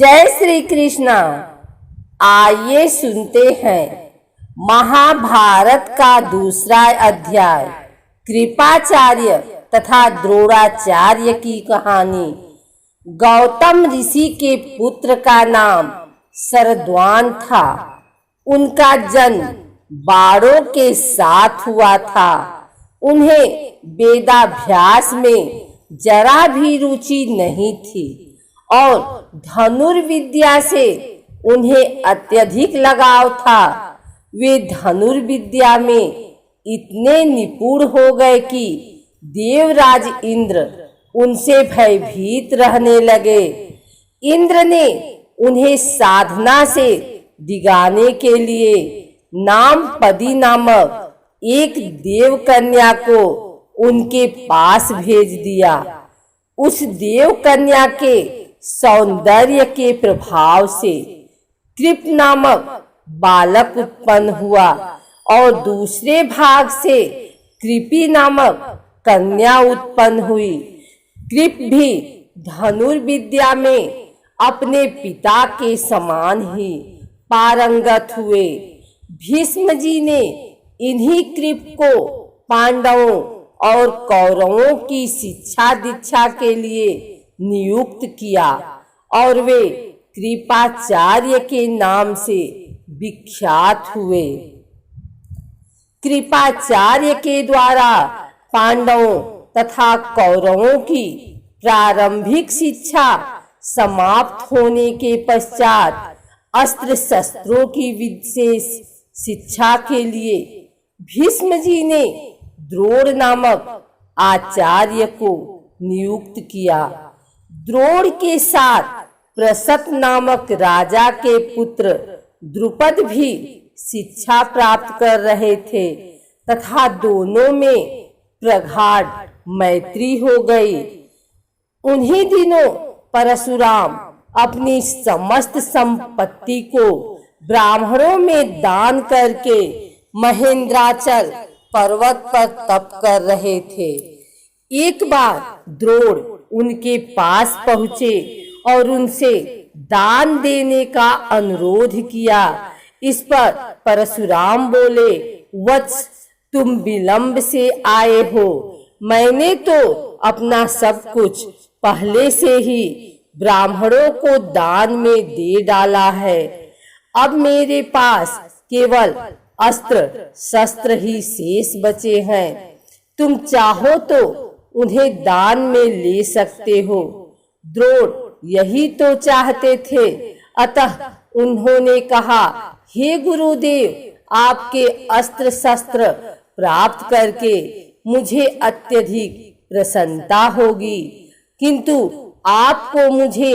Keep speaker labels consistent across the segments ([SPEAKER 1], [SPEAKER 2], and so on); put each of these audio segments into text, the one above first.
[SPEAKER 1] जय श्री कृष्ण। आइए सुनते हैं महाभारत का दूसरा अध्याय कृपाचार्य तथा द्रोणाचार्य की कहानी। गौतम ऋषि के पुत्र का नाम शरद्वान था। उनका जन्म बाणों के साथ हुआ था। उन्हें वेदाभ्यास में जरा भी रुचि नहीं थी और धनुर्विद्या से उन्हें अत्यधिक लगाव था। वे धनुर्विद्या में इतने निपुण हो गए कि देवराज इंद्र उनसे भयभीत रहने लगे। इंद्र ने उन्हें साधना से दिगाने के लिए नामपदी नामक एक देव कन्या को उनके पास भेज दिया। उस देव कन्या के सौंदर्य के प्रभाव से कृप नामक बालक उत्पन्न हुआ और दूसरे भाग से कृपी नामक कन्या उत्पन्न हुई। कृप भी धनुर्विद्या में अपने पिता के समान ही पारंगत हुए। भीष्म जी ने इन्हीं कृप को पांडवों और कौरवों की शिक्षा दीक्षा के लिए नियुक्त किया और वे कृपाचार्य के नाम से विख्यात हुए। कृपाचार्य के द्वारा पांडवों तथा कौरवों की प्रारंभिक शिक्षा समाप्त होने के पश्चात अस्त्र शस्त्रों की विशेष शिक्षा के लिए भीष्म जी ने द्रोण नामक आचार्य को नियुक्त किया। द्रोण के साथ प्रसत नामक राजा के पुत्र द्रुपद भी शिक्षा प्राप्त कर रहे थे तथा दोनों में प्रगाढ़ मैत्री हो गई। उन्हीं दिनों परशुराम अपनी समस्त संपत्ति को ब्राह्मणों में दान करके महेंद्राचल पर्वत पर तप कर रहे थे। एक बार द्रोण उनके पास पहुँचे और उनसे दान देने का अनुरोध किया। इस पर परशुराम बोले, वत्स, तुम विलंब से आए हो। मैंने तो अपना सब कुछ पहले से ही ब्राह्मणों को दान में दे डाला है। अब मेरे पास केवल अस्त्र शस्त्र ही शेष बचे हैं। तुम चाहो तो उन्हें दान में ले सकते हो। द्रोण यही तो चाहते थे, अतः उन्होंने कहा, हे गुरुदेव, आपके अस्त्र शस्त्र प्राप्त करके मुझे अत्यधिक प्रसन्नता होगी, किंतु आपको मुझे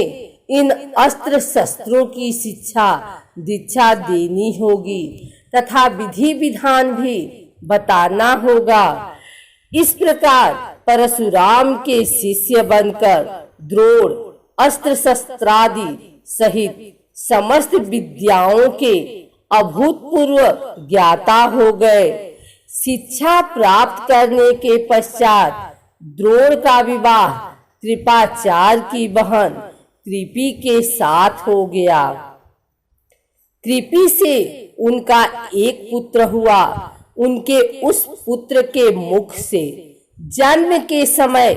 [SPEAKER 1] इन अस्त्र शस्त्रों की शिक्षा दीक्षा देनी होगी तथा विधि विधान भी बताना होगा। इस प्रकार परशुराम के शिष्य बनकर द्रोण अस्त्र शस्त्रादि सहित समस्त विद्याओं के अभूतपूर्व ज्ञाता हो गए। शिक्षा प्राप्त करने के पश्चात द्रोण का विवाह कृपाचार्य की बहन कृपी के साथ हो गया। कृपी से उनका एक पुत्र हुआ। उनके उस पुत्र के मुख से जन्म के समय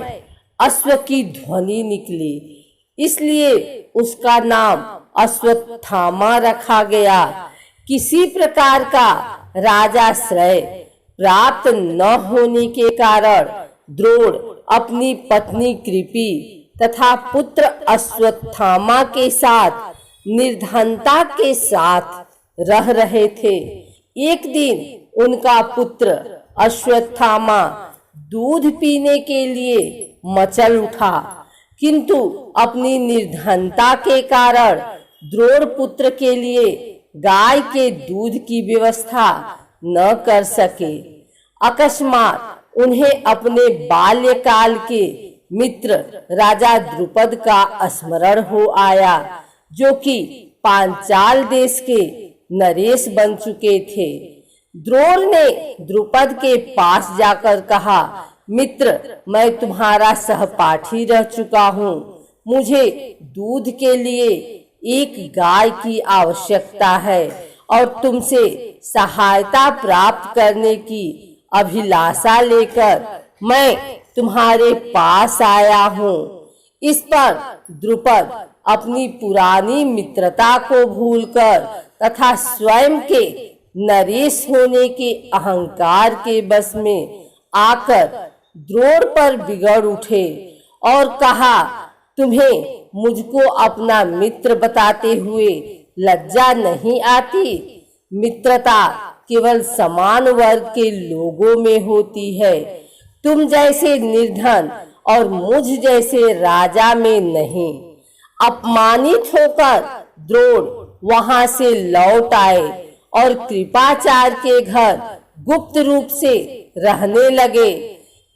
[SPEAKER 1] अश्व की ध्वनि निकली, इसलिए उसका नाम अश्वत्थामा रखा गया। किसी प्रकार का राजाश्रय प्राप्त न होने के कारण द्रोण अपनी पत्नी कृपी तथा पुत्र अश्वत्थामा के साथ निर्धनता के साथ रह रहे थे। एक दिन उनका पुत्र अश्वत्थामा दूध पीने के लिए मचल उठा, किंतु अपनी निर्धनता के कारण द्रोण पुत्र के लिए गाय के दूध की व्यवस्था न कर सके। अकस्मात उन्हें अपने बाल्यकाल के मित्र राजा द्रुपद का स्मरण हो आया, जो कि पांचाल देश के नरेश बन चुके थे। द्रोण ने द्रुपद के पास जाकर कहा, मित्र, मैं तुम्हारा सहपाठी रह चुका हूँ। मुझे दूध के लिए एक गाय की आवश्यकता है और तुमसे सहायता प्राप्त करने की अभिलाषा लेकर मैं तुम्हारे पास आया हूँ। इस पर द्रुपद अपनी पुरानी मित्रता को भूलकर तथा स्वयं के नरेश होने के अहंकार के बस में आकर द्रोण पर बिगड़ उठे और कहा, तुम्हें मुझको अपना मित्र बताते हुए लज्जा नहीं आती? मित्रता केवल समान वर्ग के लोगों में होती है, तुम जैसे निर्धन और मुझ जैसे राजा में नहीं। अपमानित होकर द्रोण वहां से लौट आए और कृपाचार्य के घर गुप्त रूप से रहने लगे।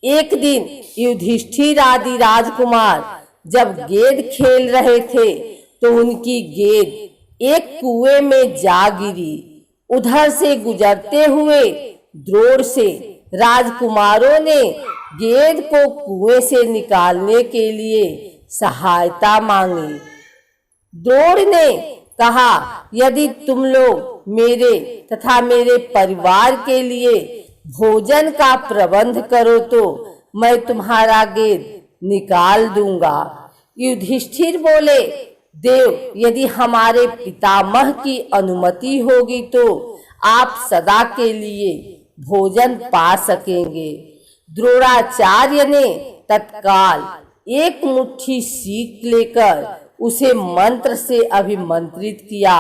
[SPEAKER 1] एक दिन युधिष्ठिर आदि राजकुमार जब गेंद खेल रहे थे तो उनकी गेंद एक कुएं में जा गिरी। उधर से गुजरते हुए द्रोण से राजकुमारों ने गेंद को कुएं से निकालने के लिए सहायता मांगी। द्रोण ने कहा, यदि तुम लोग मेरे तथा मेरे परिवार के लिए भोजन का प्रबंध करो तो मैं तुम्हारा गेंद निकाल दूंगा। युधिष्ठिर बोले, देव, यदि हमारे पितामह की अनुमति होगी तो आप सदा के लिए भोजन पा सकेंगे। द्रोणाचार्य ने तत्काल एक मुट्ठी सीख लेकर उसे मंत्र से अभिमंत्रित किया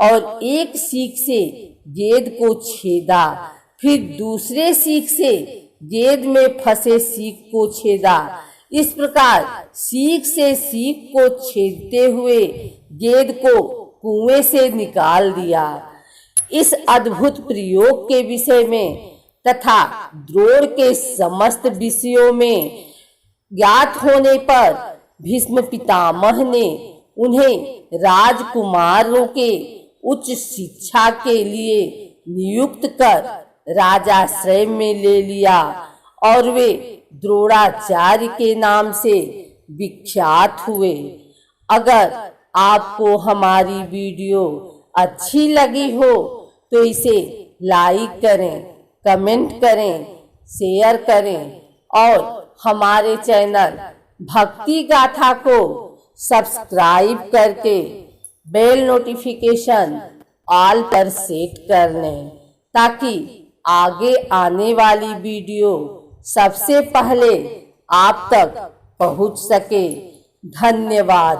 [SPEAKER 1] और एक सीख से गेंद को छेदा, फिर दूसरे सीख से गेंद में फंसे सीख को छेदा। इस प्रकार सीख से सीख को छेदते हुए गेंद को कुएं से निकाल दिया। इस अद्भुत प्रयोग के विषय में तथा द्रोण के समस्त विषयों में ज्ञात होने पर भीष्म पितामह ने उन्हें राजकुमारों के उच्च शिक्षा के लिए नियुक्त कर राजाश्रय में ले लिया और वे द्रोणाचार्य के नाम से विख्यात हुए। अगर आपको हमारी वीडियो अच्छी लगी हो तो इसे लाइक करें, कमेंट करें, शेयर करें और हमारे चैनल भक्ति गाथा को सब्सक्राइब करके बेल नोटिफिकेशन ऑल पर सेट कर लें ताकि आगे आने वाली वीडियो सबसे पहले आप तक पहुंच सके। धन्यवाद।